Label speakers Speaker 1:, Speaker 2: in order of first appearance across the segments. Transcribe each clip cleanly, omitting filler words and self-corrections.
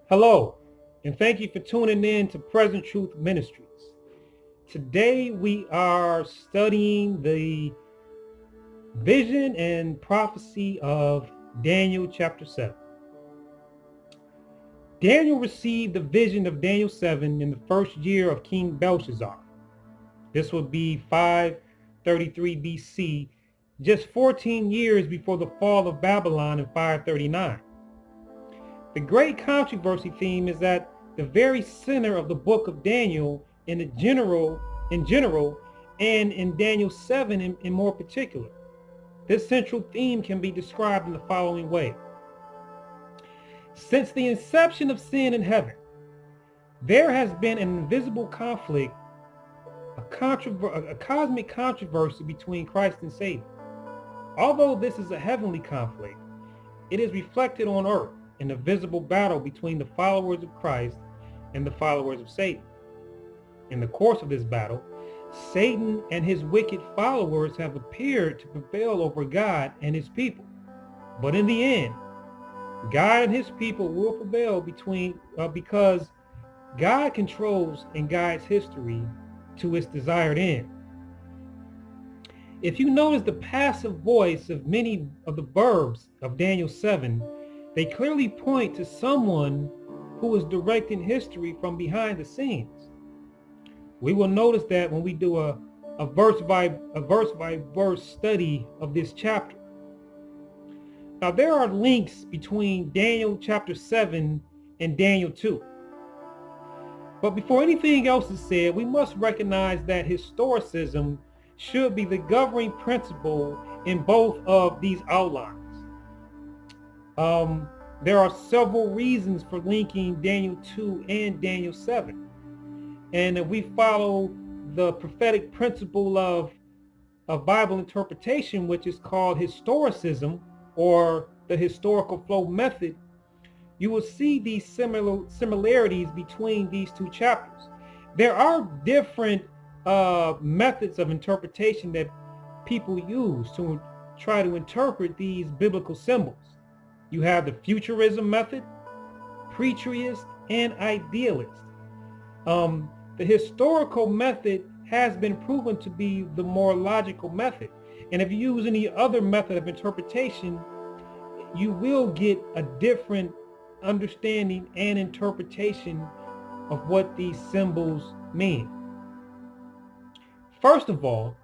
Speaker 1: Hello, and thank you for tuning in to Present Truth Ministries. Today we are studying the vision and prophecy of Daniel chapter 7. Daniel received the vision of Daniel 7 in the first year of King Belshazzar. This would be 533 BC, just 14 years before the fall of Babylon in 539. The great controversy theme is at the very center of the book of Daniel in general, and in Daniel 7 in more particular. This central theme can be described in the following way. Since the inception of sin in heaven, there has been an invisible conflict, a cosmic controversy between Christ and Satan. Although this is a heavenly conflict, it is reflected on earth in a visible battle between the followers of Christ and the followers of Satan. In the course of this battle, Satan and his wicked followers have appeared to prevail over God and his people. But in the end, God and his people will prevail because God controls and guides history to its desired end. If you notice the passive voice of many of the verbs of Daniel 7, they clearly point to someone who is directing history from behind the scenes. We will notice that when we do a verse by verse study of this chapter. Now, there are links between Daniel chapter 7 and Daniel 2. But before anything else is said, we must recognize that historicism should be the governing principle in both of these outlines. There are several reasons for linking Daniel 2 and Daniel 7. And if we follow the prophetic principle of Bible interpretation, which is called historicism or the historical flow method, you will see these similarities between these two chapters. There are different methods of interpretation that people use to try to interpret these biblical symbols. You have the futurism method, preterist, and idealist. The historical method has been proven to be the more logical method. And if you use any other method of interpretation, you will get a different understanding and interpretation of what these symbols mean. First of all,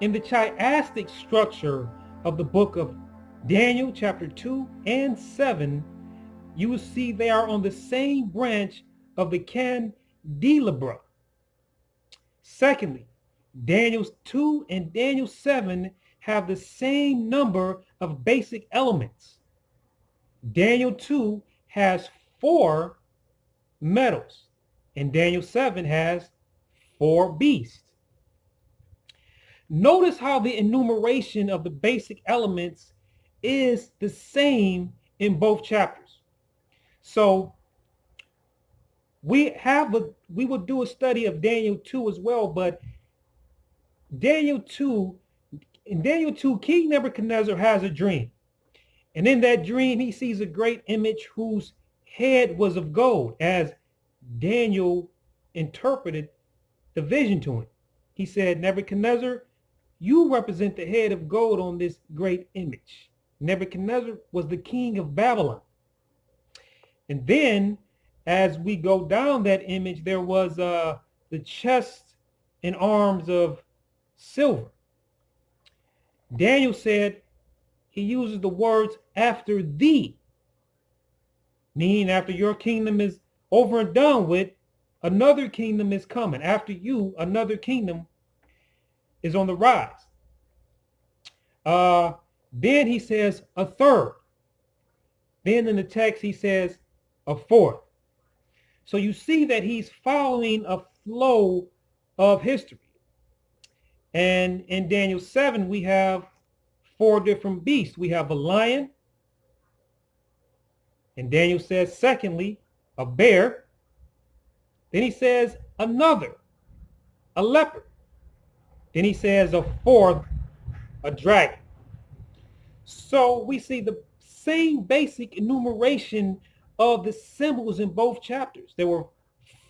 Speaker 1: in the chiastic structure of the book of Daniel chapter 2 and 7, you will see they are on the same branch of the candelabra. Secondly, Daniel 2 and Daniel 7 have the same number of basic elements. Daniel 2 has 4 metals, and Daniel 7 has 4 beasts. Notice how the enumeration of the basic elements is the same in both chapters. So we will do a study of Daniel 2 as well, but in Daniel 2, King Nebuchadnezzar has a dream. And in that dream, he sees a great image whose head was of gold, as Daniel interpreted the vision to him. He said, Nebuchadnezzar, you represent the head of gold on this great image. Nebuchadnezzar was the king of Babylon. And then, as we go down that image, there was the chest and arms of silver. Daniel said he uses the words after thee, meaning after your kingdom is over and done with, another kingdom is coming. After you, another kingdom is on the rise. Then he says a third. Then in the text he says a fourth. So you see that he's following a flow of history. And in Daniel 7, we have 4 different beasts. We have a lion. And Daniel says, secondly, a bear. Then he says another, a leopard. Then he says a fourth, a dragon. So we see the same basic enumeration of the symbols in both chapters. There were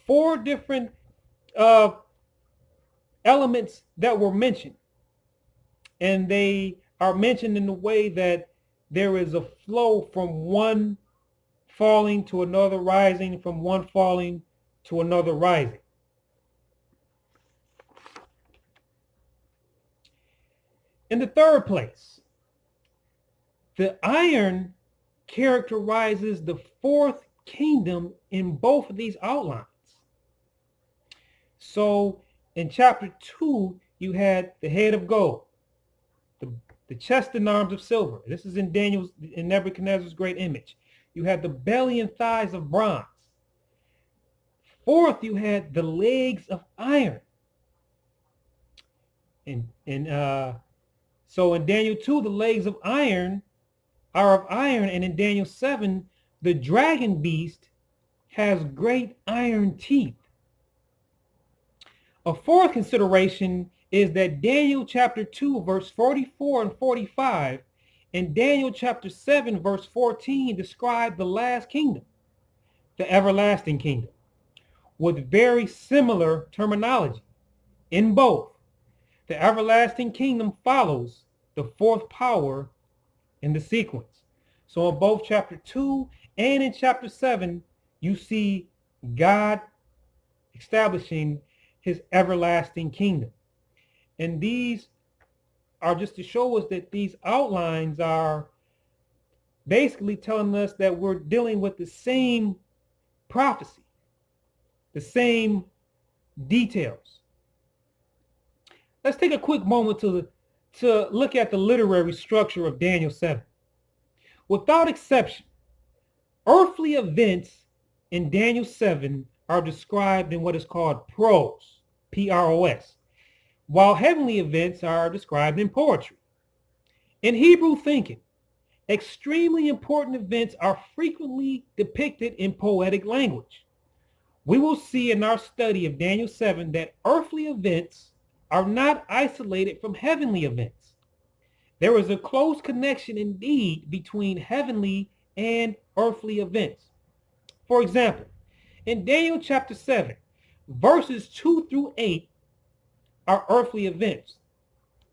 Speaker 1: 4 different uh, elements that were mentioned, and they are mentioned in the way that there is a flow from one falling to another rising, from one falling to another rising. In the third place, the iron characterizes the 4th kingdom in both of these outlines. So in chapter 2, you had the head of gold, the chest and arms of silver. This is in Nebuchadnezzar's great image. You had the belly and thighs of bronze. 4th, you had the legs of iron. So in Daniel 2, the legs of iron are of iron, and in Daniel 7, the dragon beast has great iron teeth. A 4th consideration is that Daniel chapter 2, verse 44 and 45, and Daniel chapter 7, verse 14 describe the last kingdom, the everlasting kingdom, with very similar terminology. In both, the everlasting kingdom follows the 4th power in the sequence. So in both chapter 2 and in chapter 7, you see God establishing his everlasting kingdom. And these are just to show us that these outlines are basically telling us that we're dealing with the same prophecy, the same details. Let's take a quick moment to look at the literary structure of Daniel 7. Without exception, earthly events in Daniel 7 are described in what is called prose, P-R-O-S, while heavenly events are described in poetry. In Hebrew thinking, extremely important events are frequently depicted in poetic language. We will see in our study of Daniel 7 that earthly events are not isolated from heavenly events. There is a close connection indeed between heavenly and earthly events. For example, in Daniel chapter 7, verses 2 through 8 are earthly events,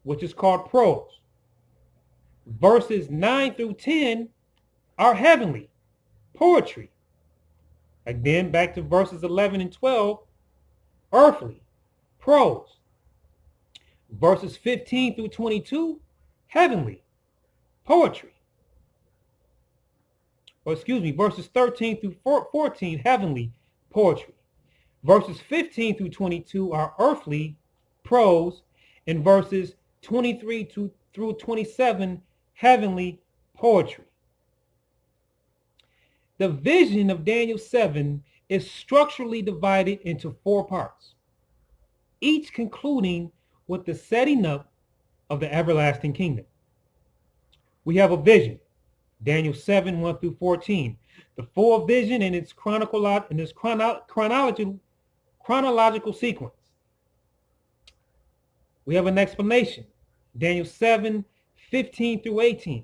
Speaker 1: which is called prose. Verses 9 through 10 are heavenly, poetry. Again, back to verses 11 and 12, earthly, prose. Verses 15 through 22, heavenly, poetry. Verses 13 through 14, heavenly, poetry. Verses 15 through 22 are earthly, prose, and verses 23 through 27, heavenly, poetry. The vision of Daniel 7 is structurally divided into 4 parts, each concluding with the setting up of the everlasting kingdom. We have a vision, Daniel 7, 1 through 14. The full vision in its chronological sequence. We have an explanation, Daniel 7, 15 through 18.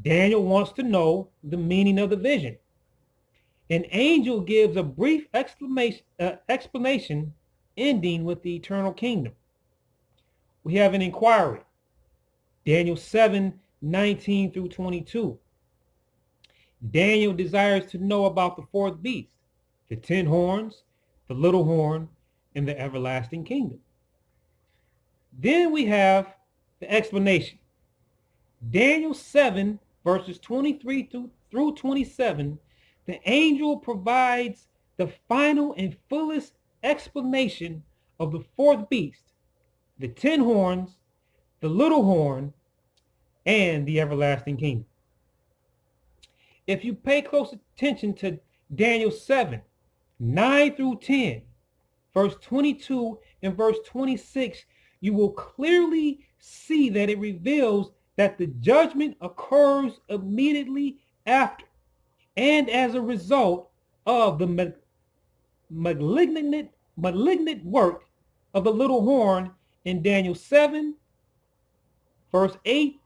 Speaker 1: Daniel wants to know the meaning of the vision. An angel gives a brief explanation ending with the eternal kingdom. We have an inquiry, Daniel 7, 19 through 22. Daniel desires to know about the 4th beast, the 10 horns, the little horn, and the everlasting kingdom. Then we have the explanation. Daniel 7, verses 23 through 27, the angel provides the final and fullest explanation of the 4th beast, the 10 horns, the little horn, and the everlasting kingdom. If you pay close attention to Daniel 7, 9 through 10, verse 22 and verse 26, you will clearly see that it reveals that the judgment occurs immediately after and as a result of the malignant work of the little horn in Daniel 7, verse 8,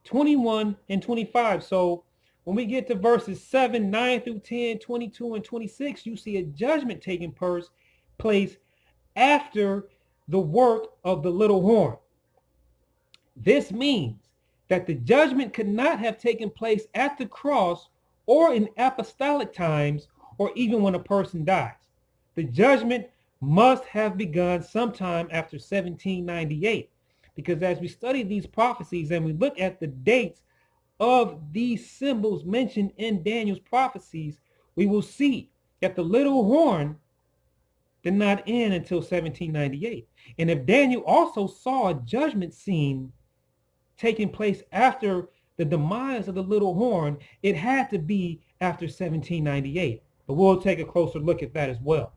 Speaker 1: 21, and 25. So When we get to verses 7, 9 through 10, 22, and 26, you see a judgment taking place after the work of the little horn. This means that the judgment could not have taken place at the cross or in apostolic times or even when a person dies. The judgment must have begun sometime after 1798, because as we study these prophecies and we look at the dates of these symbols mentioned in Daniel's prophecies, we will see that the little horn did not end until 1798. And if Daniel also saw a judgment scene taking place after the demise of the little horn, it had to be after 1798. But we'll take a closer look at that as well.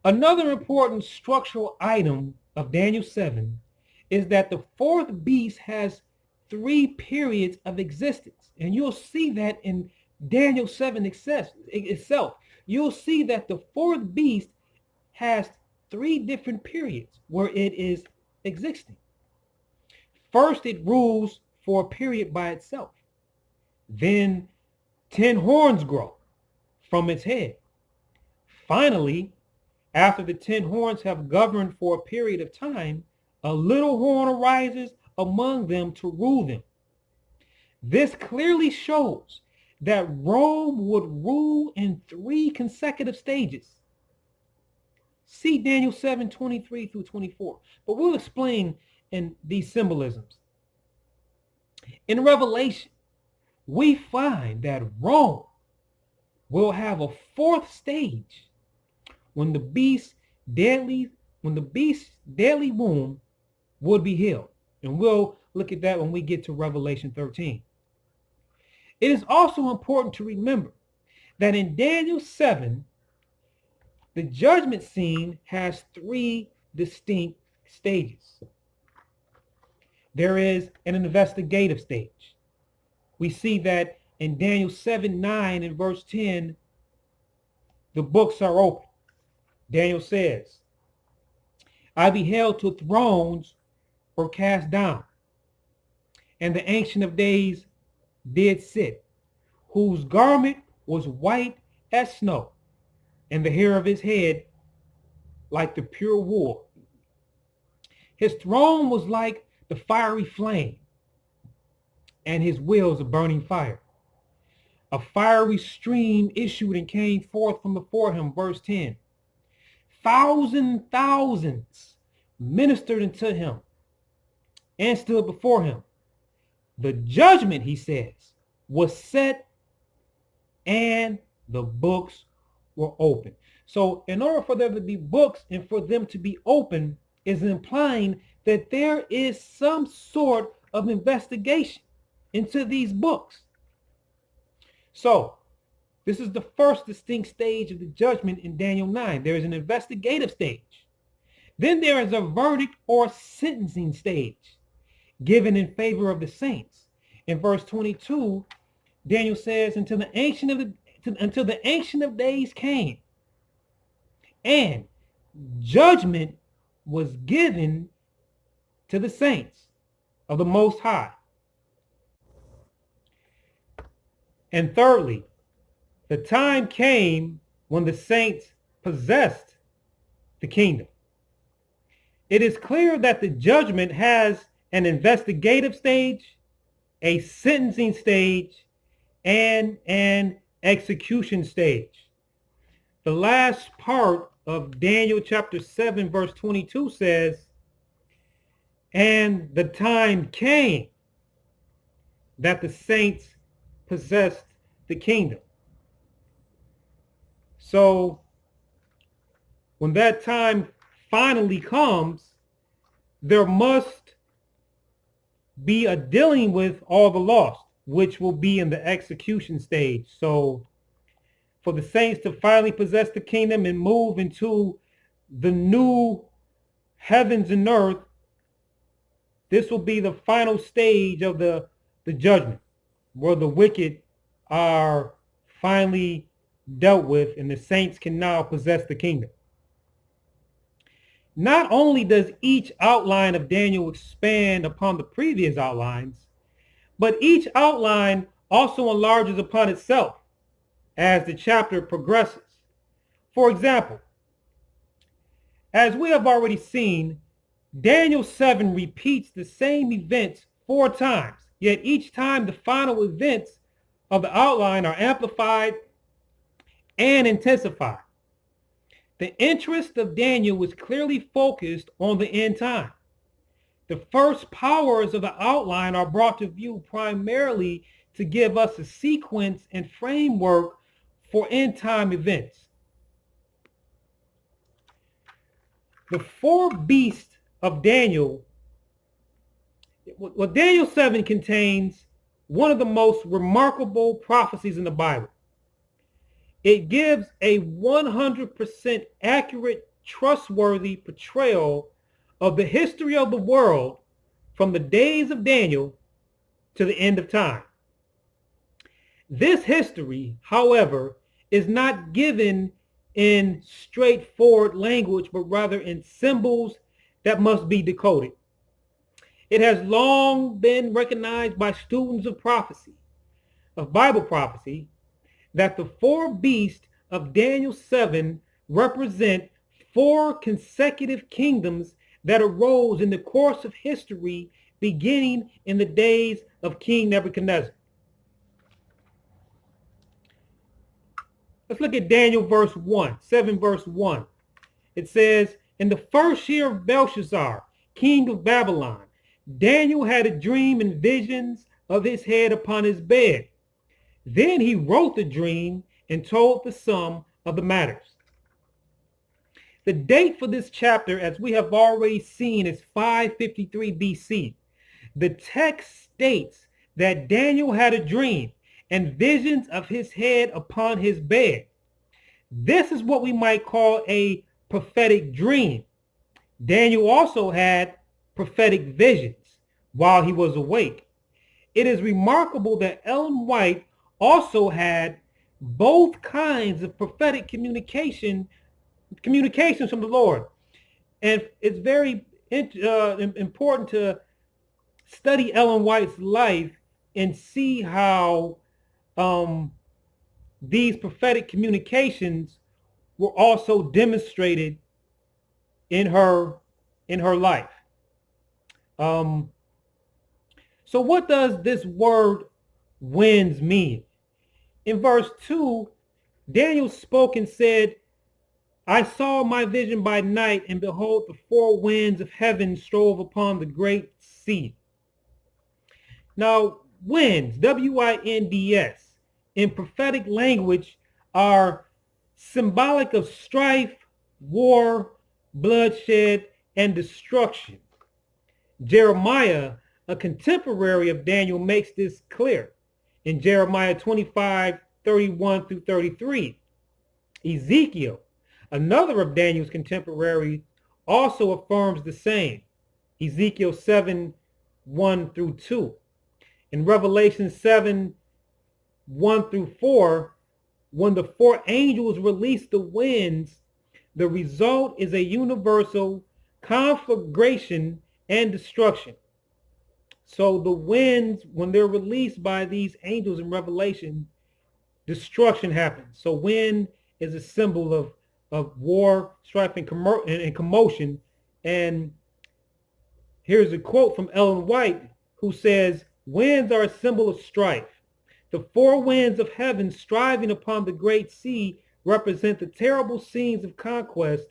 Speaker 1: Another important structural item of Daniel 7 is that the fourth beast has 3 periods of existence. And you'll see that in Daniel 7 itself. You'll see that the fourth beast has 3 different periods where it is existing. First, it rules for a period by itself. Then 10 horns grow from its head. Finally, after the 10 horns have governed for a period of time, a little horn arises among them to rule them. This clearly shows that Rome would rule in 3 consecutive stages. See Daniel 7, 23 through 24. But we'll explain in these symbolisms. In Revelation, we find that Rome will have a 4th stage when the beast's deadly womb would be healed. And we'll look at that when we get to Revelation 13. It is also important to remember that in Daniel 7, the judgment scene has 3 distinct stages. There is an investigative stage. We see that in Daniel 7, 9 and verse 10, the books are open. Daniel says, I beheld till thrones were cast down, and the Ancient of Days did sit, whose garment was white as snow, and the hair of his head like the pure wool. His throne was like the fiery flame, and his wheels a burning fire. A fiery stream issued and came forth from before him, verse 10. Thousands ministered unto him and stood before him. The judgment, he says, was set and the books were open. So in order for there to be books and for them to be open is implying that there is some sort of investigation into these books. So this is the first distinct stage of the judgment in Daniel 9. There is an investigative stage. Then there is a verdict or sentencing stage given in favor of the saints. In verse 22, Daniel says, until the Ancient of Days came, and judgment was given to the saints of the Most High. And thirdly, the time came when the saints possessed the kingdom. It is clear that the judgment has an investigative stage, a sentencing stage, and an execution stage. The last part of Daniel chapter 7 verse 22 says, and the time came that the saints possessed the kingdom. So when that time finally comes, there must be a dealing with all the lost, which will be in the execution stage. So for the saints to finally possess the kingdom and move into the new heavens and earth, this will be the final stage of the judgment, where the wicked are finally dealt with and the saints can now possess the kingdom. Not only does each outline of Daniel expand upon the previous outlines, But each outline also enlarges upon itself as the chapter progresses. For example, as we have already seen, Daniel 7 repeats the same events 4 times, yet each time the final events of the outline are amplified and intensified. The interest of Daniel was clearly focused on the end time. The first powers of the outline are brought to view primarily to give us a sequence and framework for end time events. The 4 beasts of Daniel, Daniel 7 contains one of the most remarkable prophecies in the Bible. It gives a 100% accurate, trustworthy portrayal of the history of the world from the days of Daniel to the end of time. This history, however, is not given in straightforward language, but rather in symbols that must be decoded. It has long been recognized by students of prophecy, of Bible prophecy, that the 4 beasts of Daniel 7 represent 4 consecutive kingdoms that arose in the course of history beginning in the days of King Nebuchadnezzar. Let's look at Daniel verse 1, 7 verse 1. It says, in the first year of Belshazzar, king of Babylon, Daniel had a dream and visions of his head upon his bed. Then he wrote the dream and told the sum of the matters. The date for this chapter, as we have already seen, is 553 BC. The text states that Daniel had a dream and visions of his head upon his bed. This is what we might call a prophetic dream. Daniel also had prophetic visions while he was awake. It is remarkable that Ellen White also had both kinds of prophetic communications from the Lord. And it's very important to study Ellen White's life and see how these prophetic communications were also demonstrated in her life. So what does this word winds mean? In verse 2, Daniel spoke and said, I saw my vision by night, and behold, the 4 winds of heaven strove upon the great sea. Now, winds, W-I-N-D-S, in prophetic language are symbolic of strife, war, bloodshed, and destruction. Jeremiah, a contemporary of Daniel, makes this clear in Jeremiah 25, 31 through 33. Ezekiel, another of Daniel's contemporaries, also affirms the same. Ezekiel 7, 1 through 2. In Revelation 7, 1 through 4, when the 4 angels release the winds, the result is a universal conflagration and destruction. So the winds, when they're released by these angels in Revelation, destruction happens. So wind is a symbol of war, strife, and commotion. And here's a quote from Ellen White, who says, winds are a symbol of strife. The 4 winds of heaven striving upon the great sea represent the terrible scenes of conquest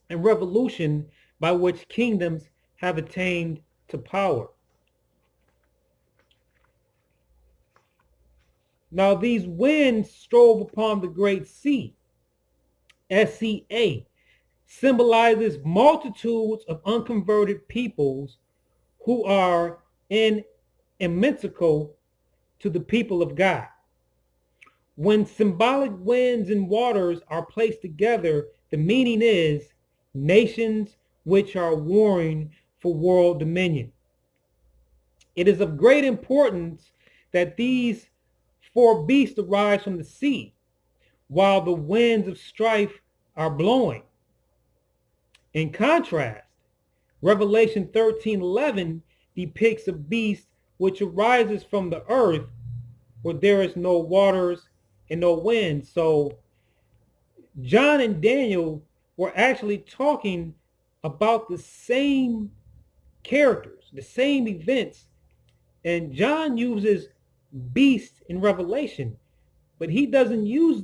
Speaker 1: and revolution by which kingdoms have attained to power. Now these winds strove upon the great sea, SCA, symbolizes multitudes of unconverted peoples who are inimical to the people of God. When symbolic winds and waters are placed together, the meaning is nations which are warring for world dominion. It is of great importance that these 4 beasts arise from the sea, while the winds of strife are blowing. In contrast, Revelation 13:11 depicts a beast which arises from the earth where there is no waters and no wind. So John and Daniel were actually talking about the same characters, the same events. And John uses beast in Revelation, but he doesn't use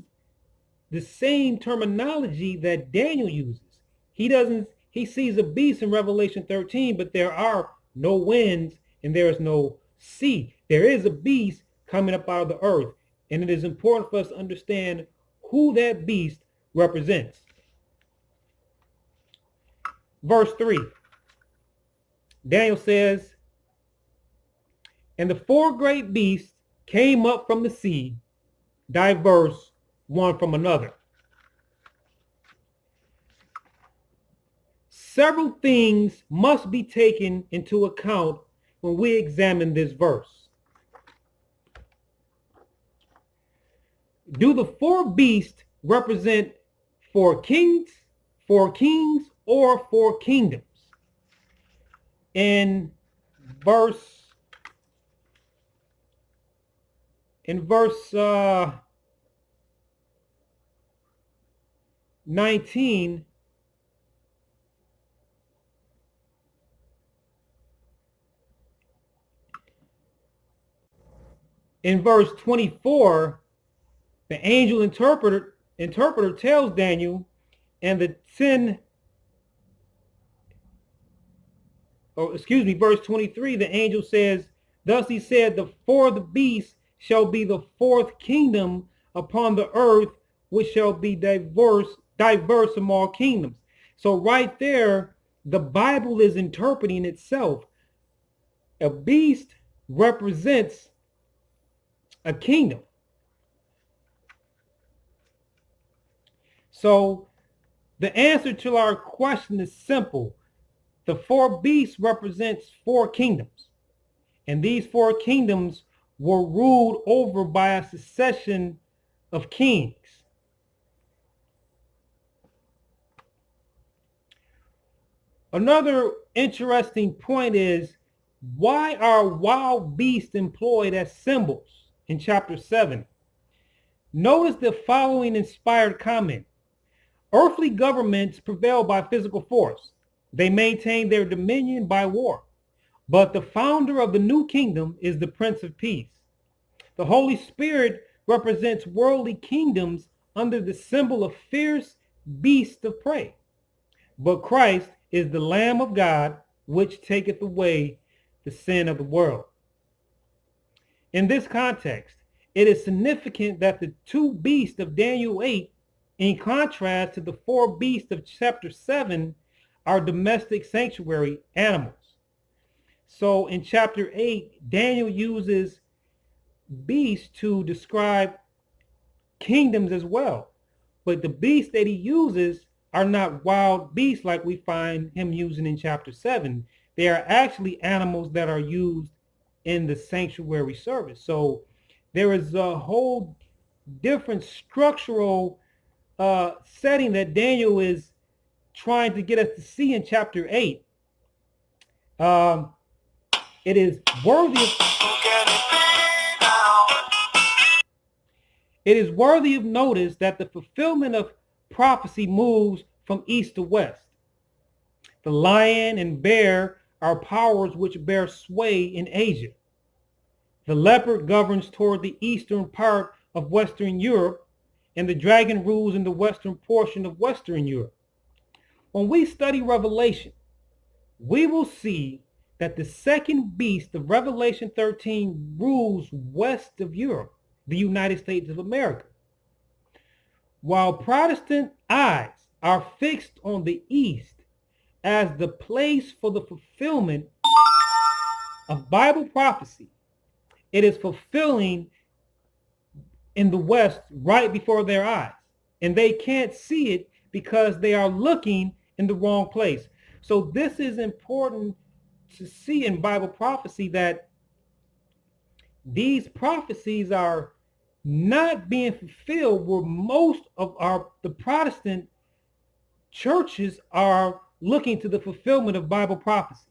Speaker 1: the same terminology that Daniel uses. He sees a beast in Revelation 13, but there are no winds and there is no sea. There is a beast coming up out of the earth, and it is important for us to understand who that beast represents. Verse 3, Daniel says, "And the four great beasts came up from the sea, diverse one from another." Several things must be taken into account when we examine this verse. Do the four beasts represent four kings, or four kingdoms? In verse 19, in verse 24, the angel interpreter tells Daniel, and the 10, verse 23, the angel says, "Thus he said, the fourth beast shall be the fourth kingdom upon the earth, which shall be diverse from all kingdoms." So right there, the Bible is interpreting itself. A beast represents a kingdom. So the answer to our question is simple. The four beasts represents four kingdoms. And these four kingdoms were ruled over by a succession of kings. Another interesting point is, why are wild beasts employed as symbols in chapter 7? Notice the following inspired comment. Earthly governments prevail by physical force. They maintain their dominion by war. But the founder of the new kingdom is the Prince of Peace. The Holy Spirit represents worldly kingdoms under the symbol of fierce beasts of prey. But Christ is the Lamb of God, which taketh away the sin of the world. In this context, it is significant that the two beasts of Daniel 8, in contrast to the four beasts of chapter 7, are domestic sanctuary animals. So in chapter 8, Daniel uses beasts to describe kingdoms as well. But the beasts that he uses are not wild beasts like we find him using in chapter 7. They are actually animals that are used in the sanctuary service. So there is a whole different structural setting that Daniel is trying to get us to see in chapter 8. It is worthy of notice that the fulfillment of prophecy moves from east to west. The lion and bear are powers which bear sway in Asia. The leopard governs toward the eastern part of Western Europe, and the dragon rules in the western portion of Western Europe. When we study Revelation, we will see that the second beast of Revelation 13 rules west of Europe, the United States of America. While Protestant eyes are fixed on the east as the place for the fulfillment of Bible prophecy, it is fulfilling in the west right before their eyes. And they can't see it because they are looking in the wrong place. So this is important to see in Bible prophecy, that these prophecies are not being fulfilled where most of the Protestant churches are looking to the fulfillment of Bible prophecy.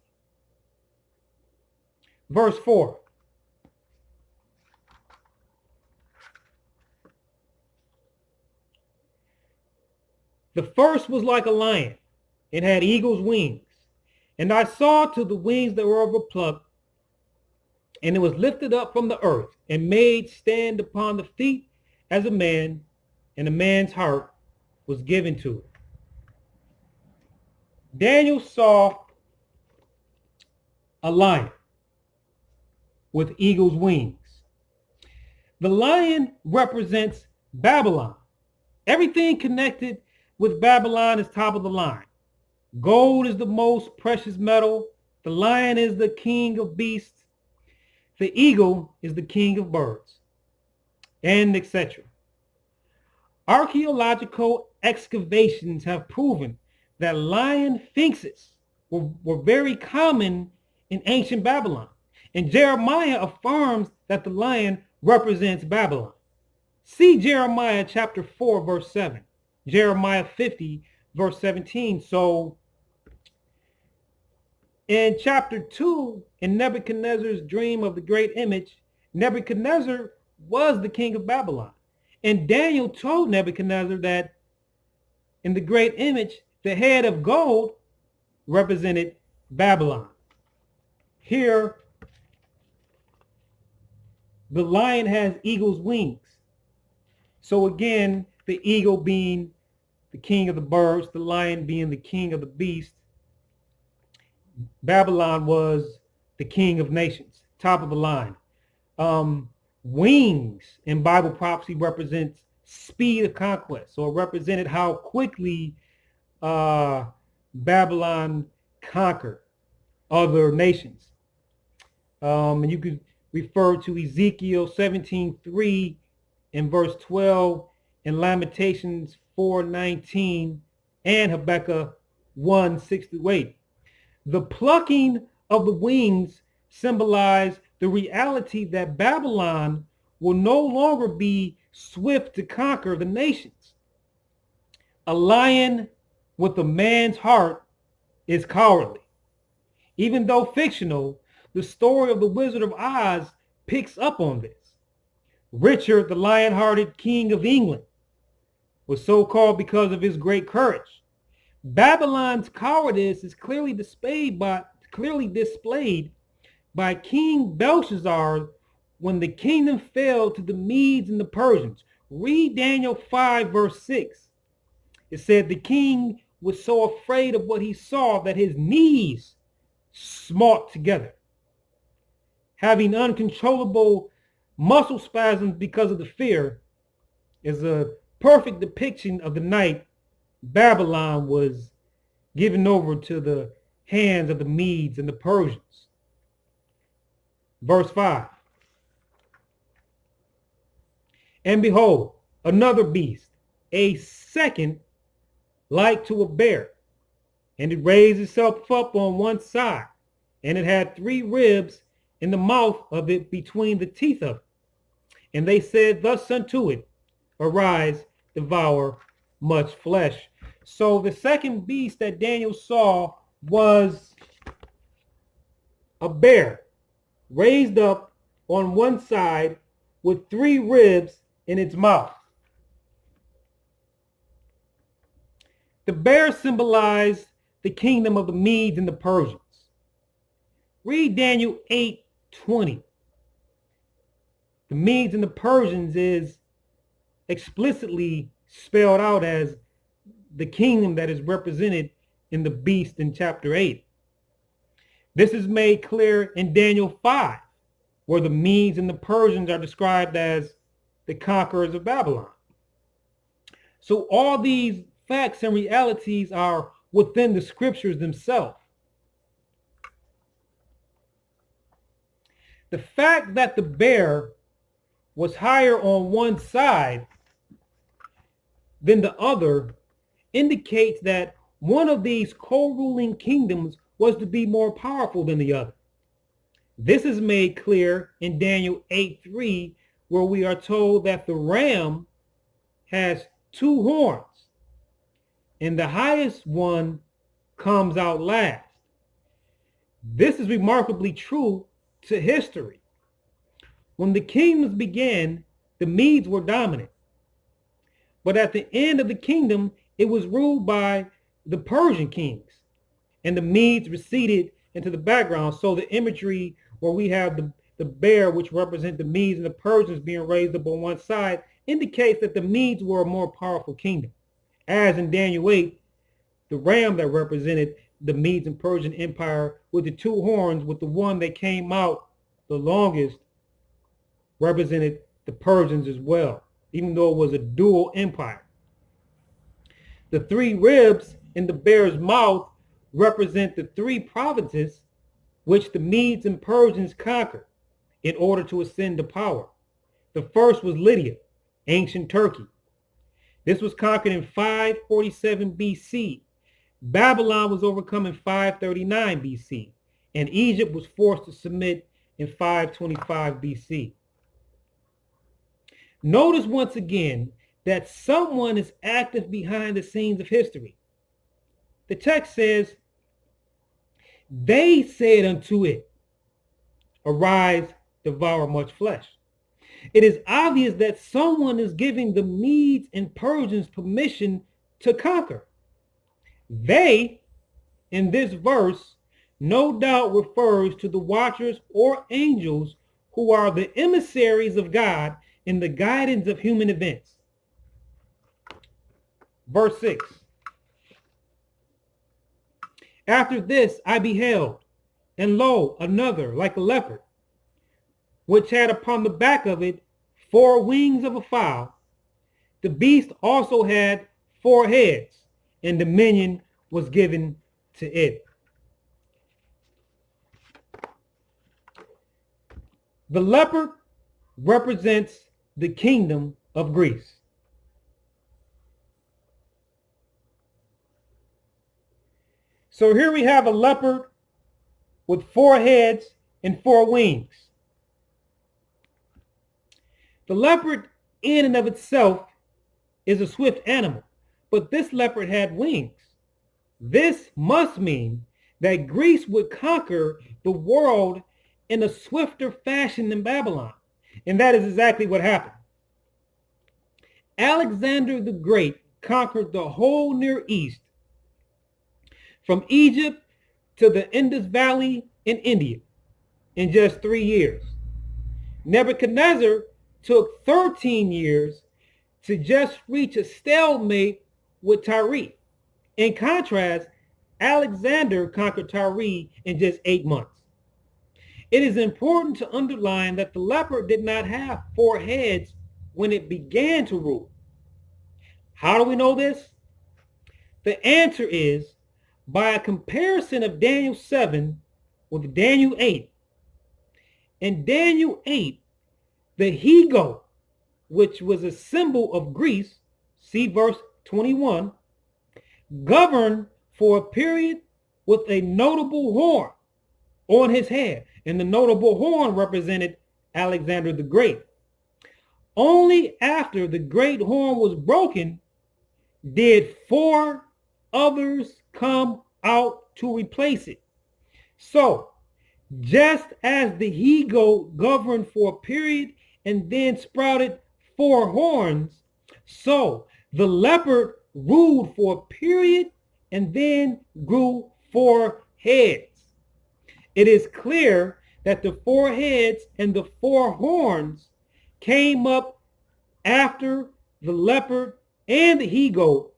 Speaker 1: Verse 4, The first was like a lion. It had eagle's wings. And I saw to the wings that were of a pluck, and it was lifted up from the earth, and made stand upon the feet as a man, and a man's heart was given to it. Daniel saw a lion with eagle's wings. The lion represents Babylon. Everything connected with Babylon is top of the line. Gold is the most precious metal. The lion is the king of beasts. The eagle is the king of birds, and etc. Archaeological excavations have proven that lion sphinxes were very common in ancient Babylon. And Jeremiah affirms that the lion represents Babylon. See Jeremiah chapter 4, verse 7. Jeremiah 50, verse 17. So in chapter 2, in Nebuchadnezzar's dream of the great image, Nebuchadnezzar was the king of Babylon. And Daniel told Nebuchadnezzar that in the great image, the head of gold represented Babylon. Here, the lion has eagle's wings. So again, the eagle being the king of the birds, the lion being the king of the beasts. Babylon was the king of nations, top of the line. Wings in Bible prophecy represents speed of conquest. So it represented how quickly Babylon conquered other nations. And you could refer to Ezekiel 17:3 in verse 12, and Lamentations 4:19, and Habakkuk 1:6-8. The plucking of the wings symbolize the reality that Babylon will no longer be swift to conquer the nations. A lion with a man's heart is cowardly. Even though fictional, the story of the Wizard of Oz picks up on this. Richard, the lion-hearted king of England, was so called because of his great courage. Babylon's cowardice is clearly displayed by King Belshazzar when the kingdom fell to the Medes and the Persians. Read Daniel 5, verse 6. It said the king was so afraid of what he saw that his knees smote together. Having uncontrollable muscle spasms because of the fear is a perfect depiction of the night Babylon was given over to the hands of the Medes and the Persians. Verse 5. And behold, another beast, a second like to a bear, and it raised itself up on one side, and it had 3 ribs in the mouth of it between the teeth of it. And they said thus unto it, arise, devour much flesh. So the second beast that Daniel saw was a bear raised up on one side with 3 ribs in its mouth. The bear symbolized the kingdom of the Medes and the Persians. Read Daniel 8:20. The Medes and the Persians is explicitly spelled out as the kingdom that is represented in the beast in chapter 8. This is made clear in Daniel 5, where the Medes and the Persians are described as the conquerors of Babylon. So all these facts and realities are within the scriptures themselves. The fact that the bear was higher on one side than the other indicates that one of these co-ruling kingdoms was to be more powerful than the other. This is made clear in Daniel 8:3, where we are told that the ram has 2 horns, and the highest one comes out last. This is remarkably true to history. When the kingdoms began, the Medes were dominant. But at the end of the kingdom, it was ruled by the Persian kings, and the Medes receded into the background. So the imagery where we have the bear, which represent the Medes and the Persians being raised up on one side, indicates that the Medes were a more powerful kingdom. As in Daniel 8, the ram that represented the Medes and Persian Empire with the two horns, with the one that came out the longest, represented the Persians as well, even though it was a dual empire. The three ribs in the bear's mouth represent the three provinces which the Medes and Persians conquered in order to ascend to power. The first was Lydia, ancient Turkey. This was conquered in 547 BC. Babylon was overcome in 539 BC, and Egypt was forced to submit in 525 BC. Notice once again that someone is active behind the scenes of history. The text says, they said unto it, arise, devour much flesh. It is obvious that someone is giving the Medes and Persians permission to conquer. They, in this verse, no doubt refers to the watchers or angels who are the emissaries of God in the guidance of human events. Verse 6. After this I beheld, and lo, another like a leopard, which had upon the back of it 4 wings of a fowl. The beast also had 4 heads, and dominion was given to it. The leopard represents the kingdom of Greece. So here we have a leopard with 4 heads and 4 wings. The leopard in and of itself is a swift animal, but this leopard had wings. This must mean that Greece would conquer the world in a swifter fashion than Babylon. And that is exactly what happened. Alexander the Great conquered the whole Near East, from Egypt to the Indus Valley in India, in just 3 years. Nebuchadnezzar took 13 years to just reach a stalemate with Tyre. In contrast, Alexander conquered Tyre in just 8 months. It is important to underline that the leopard did not have 4 heads when it began to rule. How do we know this? The answer is by a comparison of Daniel 7 with Daniel 8. In Daniel 8, the he-goat, which was a symbol of Greece, see verse 21, governed for a period with a notable horn on his head. And the notable horn represented Alexander the Great. Only after the great horn was broken did 4 others come out to replace it. So, just as the he-goat governed for a period and then sprouted 4 horns, so the leopard ruled for a period and then grew 4 heads. It is clear that the 4 heads and the 4 horns came up after the leopard and the he-goat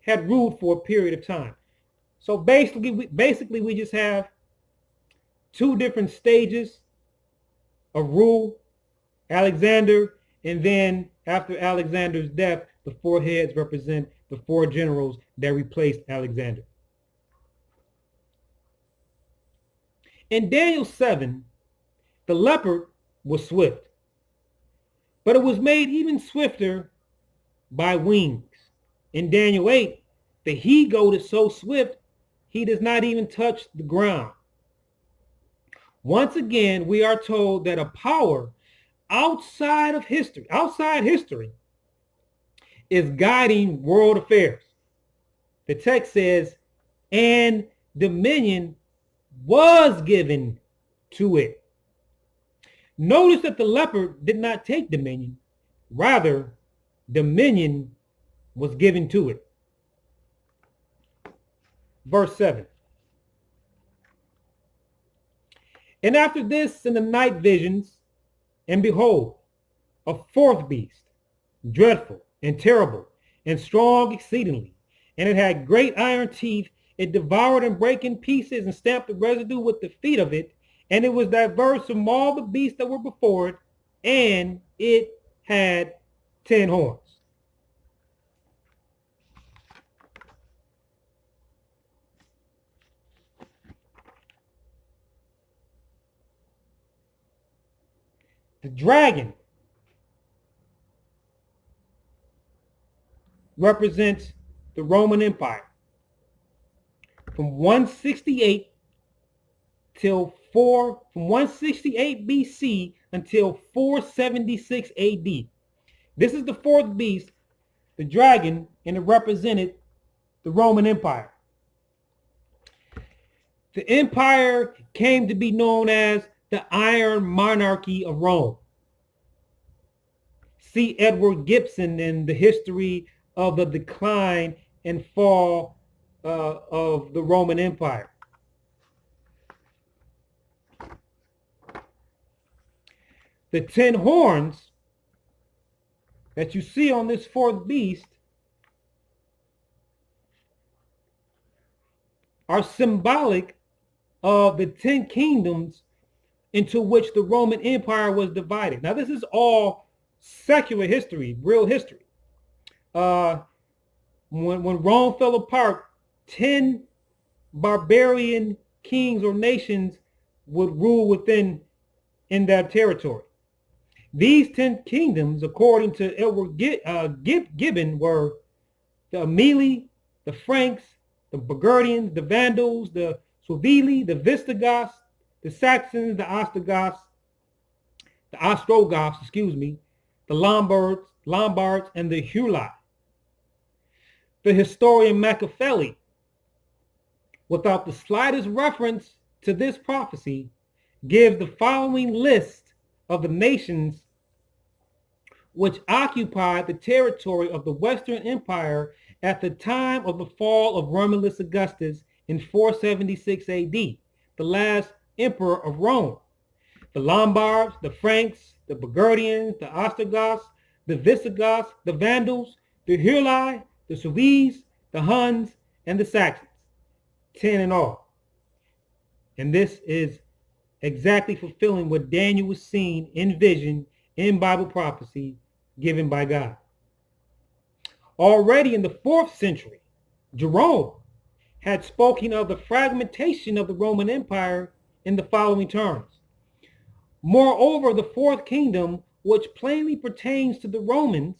Speaker 1: had ruled for a period of time. So basically we just have 2 different stages of rule. Alexander, and then after Alexander's death, the 4 heads represent the 4 generals that replaced Alexander. In Daniel 7, the leopard was swift, but it was made even swifter by wings. In Daniel 8, the he-goat is so swift, he does not even touch the ground. Once again, we are told that a power outside history, is guiding world affairs. The text says, and dominion was given to it. Notice that the leopard did not take dominion. Rather, dominion was given to it. verse 7. And after this in the night visions, and behold, a fourth beast, dreadful and terrible and strong exceedingly. And it had great iron teeth. It devoured and brake in pieces and stamped the residue with the feet of it. And it was diverse from all the beasts that were before it. And it had 10 horns. The dragon represents the Roman Empire from 168 BC until 476 AD. This is the fourth beast, the dragon, and it represented the Roman Empire. The empire came to be known as the Iron Monarchy of Rome. See Edward Gibson in the history of the decline and fall of the Roman Empire. The 10 horns that you see on this fourth beast are symbolic of the 10 kingdoms into which the Roman Empire was divided. Now, this is all secular history, real history. When Rome fell apart, 10 barbarian kings or nations would rule in that territory. These 10 kingdoms, according to Edward Gibbon, were the Emili, the Franks, the Burgundians, the Vandals, the Suevi, the Visigoths, the Saxons, the Ostrogoths, the Lombards, and the Heruli. The historian Machiavelli, without the slightest reference to this prophecy, gives the following list of the nations which occupied the territory of the Western Empire at the time of the fall of Romulus Augustus in 476 AD, the last emperor of Rome. The Lombards, the Franks, the Burgundians, the Ostrogoths, the Visigoths, the Vandals, the Heruli, the Sueves, the Huns, and the Saxons. 10 in all. And this is exactly fulfilling what Daniel was seeing in vision in Bible prophecy given by God. Already in the 4th century, Jerome had spoken of the fragmentation of the Roman Empire in the following terms. Moreover, the fourth kingdom, which plainly pertains to the Romans,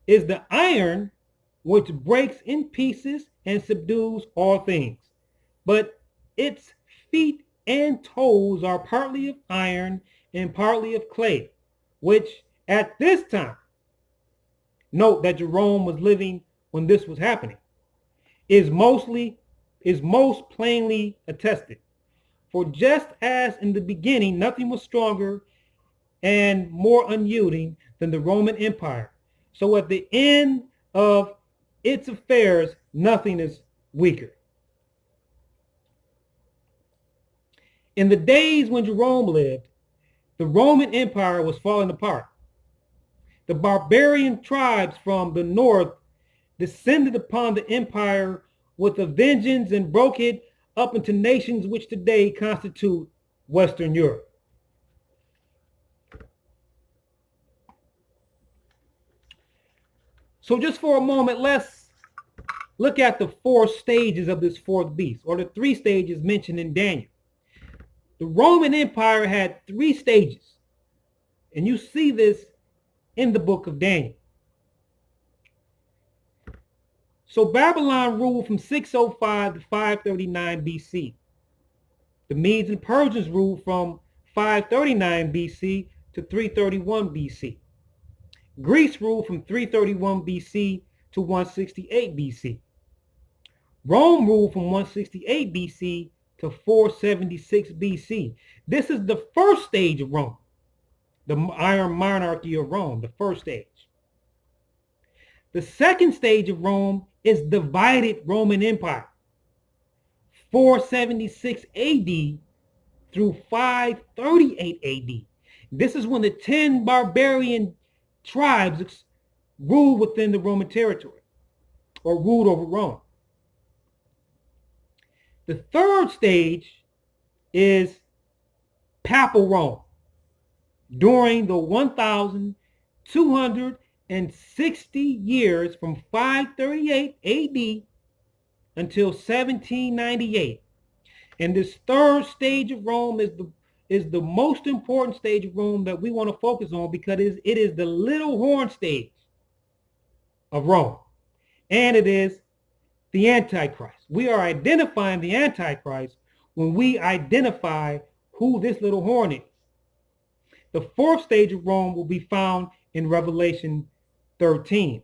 Speaker 1: is the iron which breaks in pieces and subdues all things. But its feet and toes are partly of iron and partly of clay, which at this time, note that Jerome was living when this was happening, is most plainly attested. For just as in the beginning nothing was stronger and more unyielding than the Roman Empire, so at the end of its affairs nothing is weaker. In the days when Jerome lived, the Roman Empire was falling apart. The barbarian tribes from the north descended upon the empire with a vengeance and broke it up into nations which today constitute Western Europe. So just for a moment, let's look at the 4 stages of this fourth beast, or the 3 stages mentioned in Daniel. The Roman Empire had 3 stages, and you see this in the book of Daniel. So Babylon ruled from 605 to 539 BC. The Medes and Persians ruled from 539 BC to 331 BC. Greece ruled from 331 BC to 168 BC. Rome ruled from 168 BC to 476 BC. This is the first stage of Rome, the Iron Monarchy of Rome, the first stage. The second stage of Rome is divided Roman Empire. 476 AD through 538 AD. This is when the 10 barbarian tribes ruled within the Roman territory, or ruled over Rome. The third stage is Papal Rome during the 1,260 years from 538 AD until 1798. And this third stage of Rome is the most important stage of Rome that we want to focus on, because it is the little horn stage of Rome. And it is the Antichrist. We are identifying the Antichrist when we identify who this little horn is. The fourth stage of Rome will be found in Revelation 13.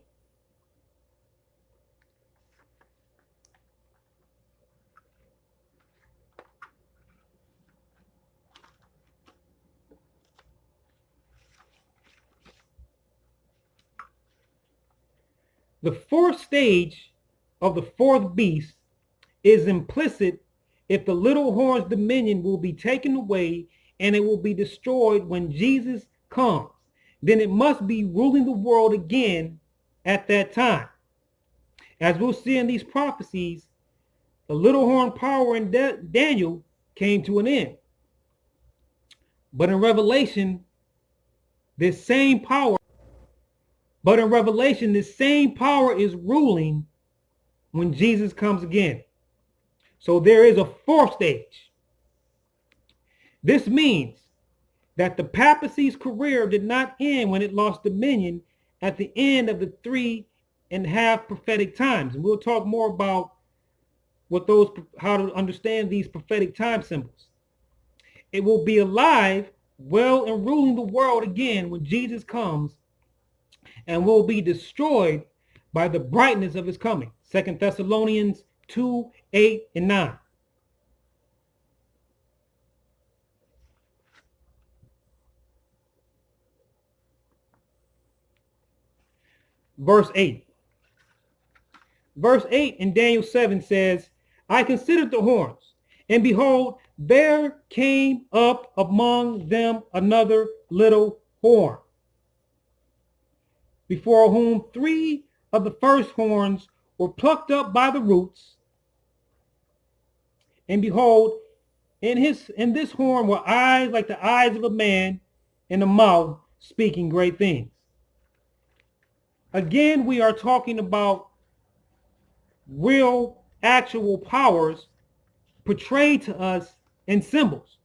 Speaker 1: The fourth stage of the fourth beast is implicit if the little horn's dominion will be taken away and it will be destroyed when Jesus comes. Then it must be ruling the world again at that time. As we'll see in these prophecies, the little horn power in Daniel came to an end. But in Revelation, this same power is ruling when Jesus comes again. So there is a fourth stage. This means that the papacy's career did not end when it lost dominion at the end of the 3.5 prophetic times. And we'll talk more about how to understand these prophetic time symbols. It will be alive, well, and ruling the world again when Jesus comes, and will be destroyed by the brightness of his coming. 2 Thessalonians 2, 8, and 9. Verse 8. Verse 8 in Daniel 7 says, I considered the horns, and behold, there came up among them another little horn, before whom 3 of the first horns were plucked up by the roots. And behold, in this horn were eyes like the eyes of a man, and a mouth speaking great things. Again, we are talking about real, actual powers portrayed to us in symbols.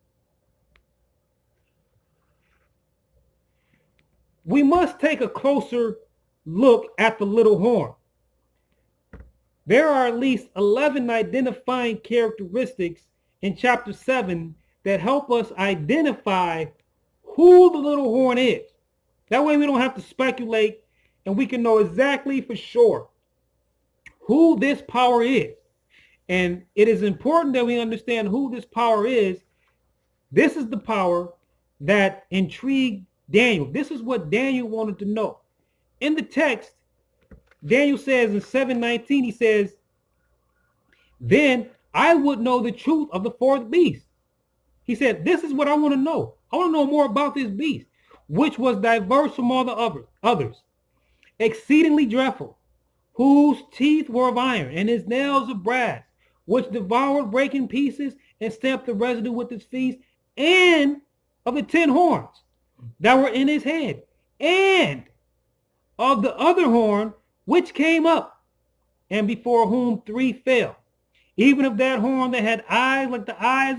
Speaker 1: We must take a closer look at the little horn. There are at least 11 identifying characteristics in chapter 7 that help us identify who the little horn is. That way we don't have to speculate, and we can know exactly for sure who this power is. And it is important that we understand who this power is. This is the power that intrigued Daniel. This is what Daniel wanted to know. In the text, Daniel says in 7:19, he says, then I would know the truth of the fourth beast. He said, this is what I want to know. I want to know more about this beast, which was diverse from all the others, exceedingly dreadful, whose teeth were of iron, and his nails of brass, which devoured, breaking pieces, and stamped the residue with his feet, and of the 10 horns that were in his head, and of the other horn which came up, and before whom 3 fell, even of that horn that had eyes like the eyes,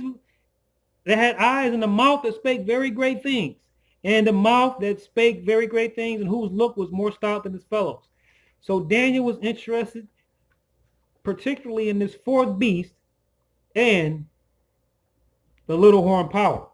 Speaker 1: and a mouth that spake very great things, and a mouth that spake very great things, and whose look was more stout than his fellows. So Daniel was interested particularly in this fourth beast and the little horn power.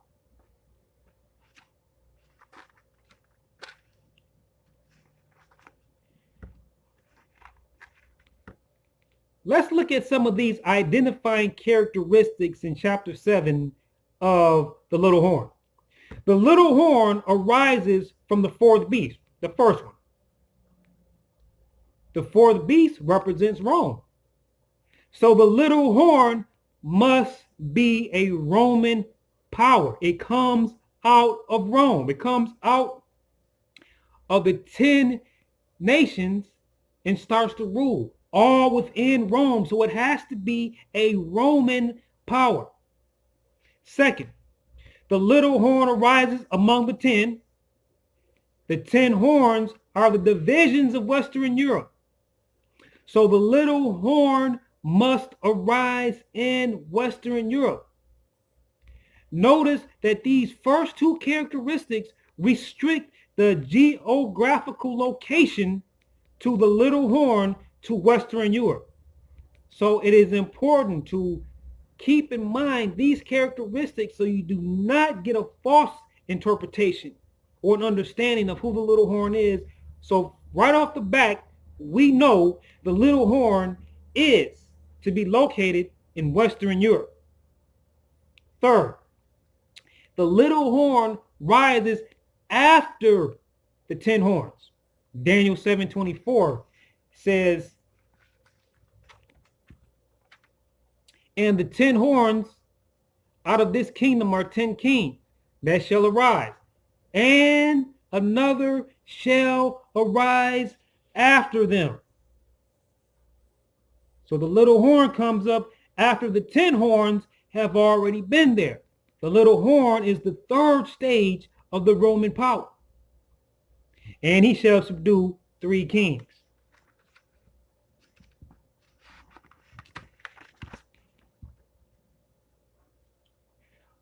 Speaker 1: Let's look at some of these identifying characteristics in chapter 7 of the little horn. The little horn arises from the fourth beast, the first one. The fourth beast represents Rome. So the little horn must be a Roman power. It comes out of Rome. It comes out of the 10 nations and starts to rule, all within Rome. So it has to be a Roman power. Second, the little horn arises among the 10. The 10 horns are the divisions of Western Europe. So the little horn must arise in Western Europe. Notice that these first two characteristics restrict the geographical location to the little horn to Western Europe. So it is important to keep in mind these characteristics so you do not get a false interpretation or an understanding of who the little horn is. So right off the bat, we know the little horn is to be located in Western Europe. Third, the little horn rises after the 10 horns. Daniel 7:24 says, and the 10 horns out of this kingdom are 10 kings that shall arise, and another shall arise after them. So the little horn comes up after the 10 horns have already been there. The little horn is the third stage of the Roman power. And he shall subdue 3 kings.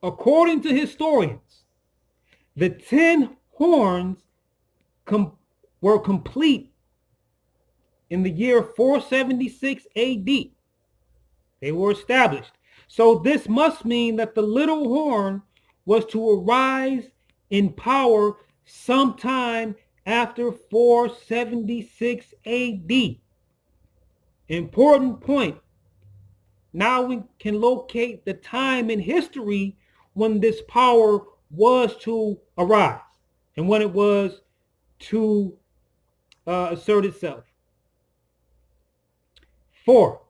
Speaker 1: According to historians, the 10 horns were complete in the year 476 AD. They were established. So this must mean that the little horn was to arise in power sometime after 476 AD. Important point. Now we can locate the time in history when this power was to arise and when it was to assert itself. 4.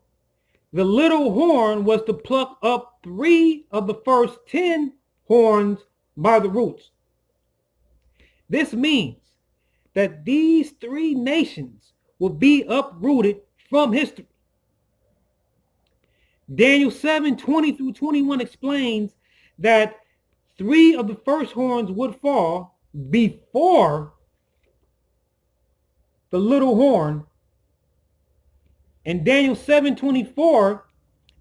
Speaker 1: The little horn was to pluck up 3 of the first 10 horns by the roots. This means that these 3 nations will be uprooted from history. Daniel 7:20 through 21 explains that 3 of the first horns would fall before the little horn. And Daniel 7:24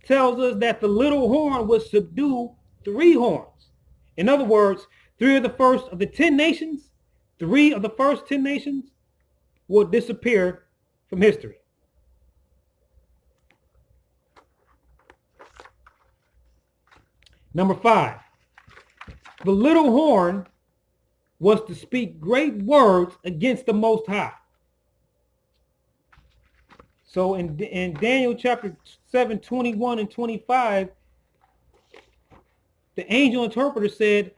Speaker 1: tells us that the little horn would subdue 3 horns. In other words, 3 of the first of the 10 nations, 3 of the first 10 nations will disappear from history. Number 5, the little horn was to speak great words against the Most High. So in Daniel chapter 7, 21 and 25, the angel interpreter said,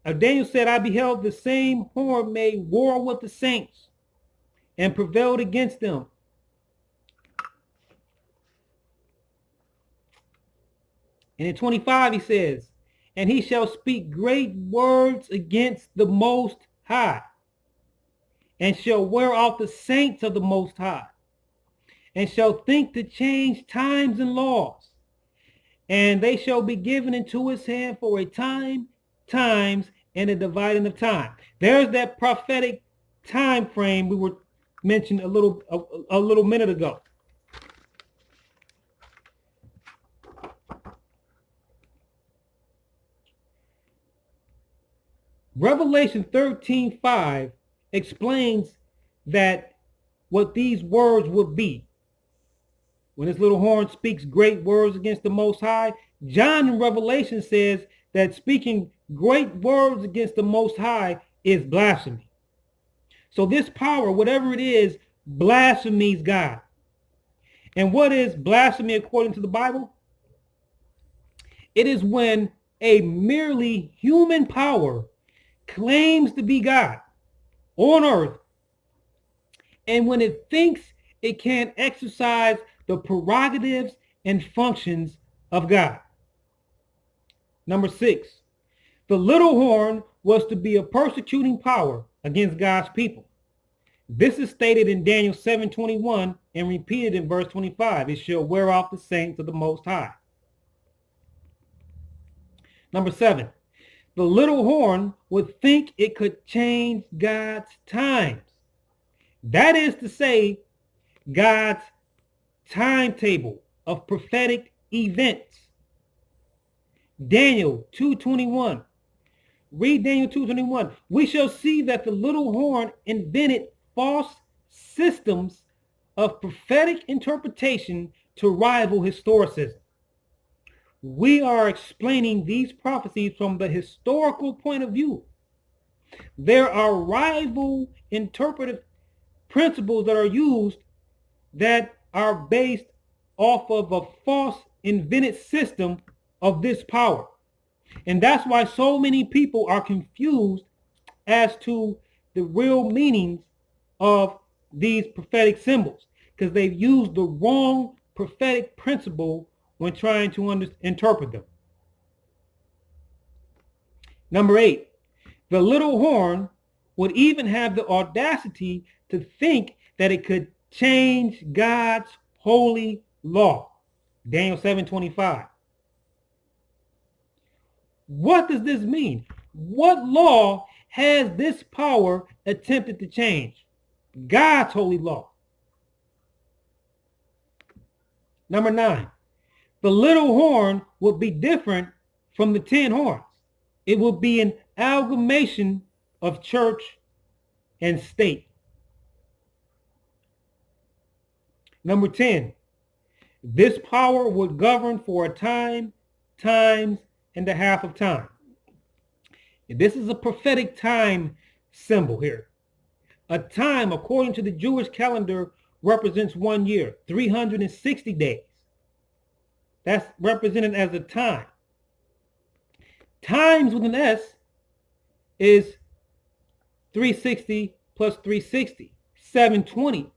Speaker 1: Daniel said, I beheld the same horn made war with the saints and prevailed against them. And in 25 he says, and he shall speak great words against the Most High, and shall wear out the saints of the Most High, and shall think to change times and laws, and they shall be given into his hand for a time, times, and a dividing of time. There's that prophetic time frame we were mentioned a little minute ago. Revelation 13:5 explains that what these words would be. When this little horn speaks great words against the Most High, John in Revelation says that speaking great words against the Most High is blasphemy. So this power, whatever it is, blasphemies God. And what is blasphemy according to the Bible? It is when a merely human power claims to be God on earth, and when it thinks it can exercise the prerogatives and functions of God. Number 6, the little horn was to be a persecuting power against God's people. This is stated in Daniel 7:21 and repeated in verse 25. It shall wear off the saints of the Most High. Number 7, the little horn would think it could change God's times. That is to say, God's timetable of prophetic events. Daniel 2:21. Read Daniel 2:21. We shall see that the little horn invented false systems of prophetic interpretation to rival historicism. We are explaining these prophecies from the historical point of view. There are rival interpretive principles that are used that are based off of a false invented system of this power. And that's why so many people are confused as to the real meanings of these prophetic symbols, because they've used the wrong prophetic principle when trying to interpret them. Number 8, the little horn would even have the audacity to think that it could change God's holy law. Daniel 7:25. What does this mean? What law has this power attempted to change? God's holy law. Number 9, the little horn will be different from the 10 horns. It will be an amalgamation of church and state. Number 10, this power would govern for a time, times, and a half of time. And this is a prophetic time symbol here. A time, according to the Jewish calendar, represents 1 year, 360 days. That's represented as a time. Times with an S is 360 plus 360, 720.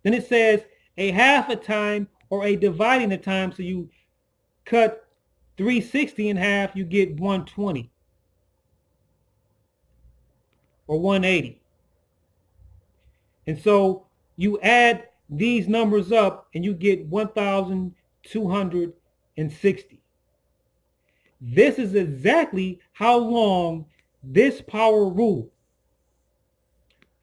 Speaker 1: Then it says a half a time or a dividing the time. So you cut 360 in half, you get 120 or 180. And so you add these numbers up and you get 1,260. This is exactly how long this power ruled.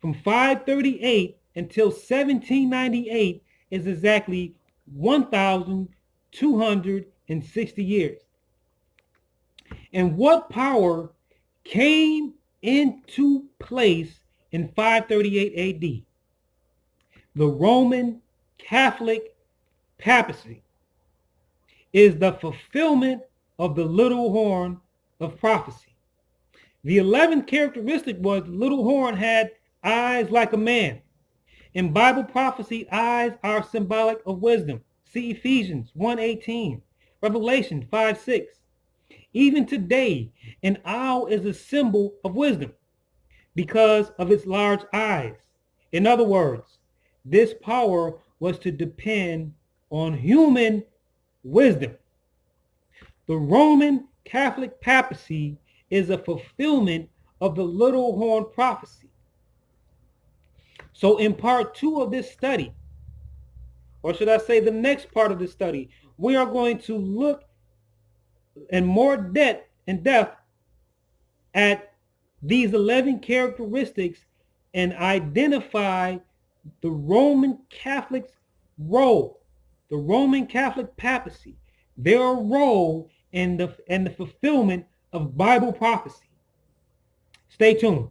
Speaker 1: From 538 until 1798 is exactly 1,260 years. And what power came into place in 538 AD? The Roman Catholic papacy is the fulfillment of the little horn of prophecy. The 11th characteristic was the little horn had eyes like a man. In Bible prophecy, eyes are symbolic of wisdom. See Ephesians 1:18, Revelation 5:6. Even today, an owl is a symbol of wisdom because of its large eyes. In other words, this power was to depend on human wisdom. The Roman Catholic papacy is a fulfillment of the little horn prophecy. So in part 2 of this study, or should I say the next part of this study, we are going to look in more depth at these 11 characteristics and identify the Roman Catholic's role, the Roman Catholic papacy, their role in the fulfillment of Bible prophecy. Stay tuned.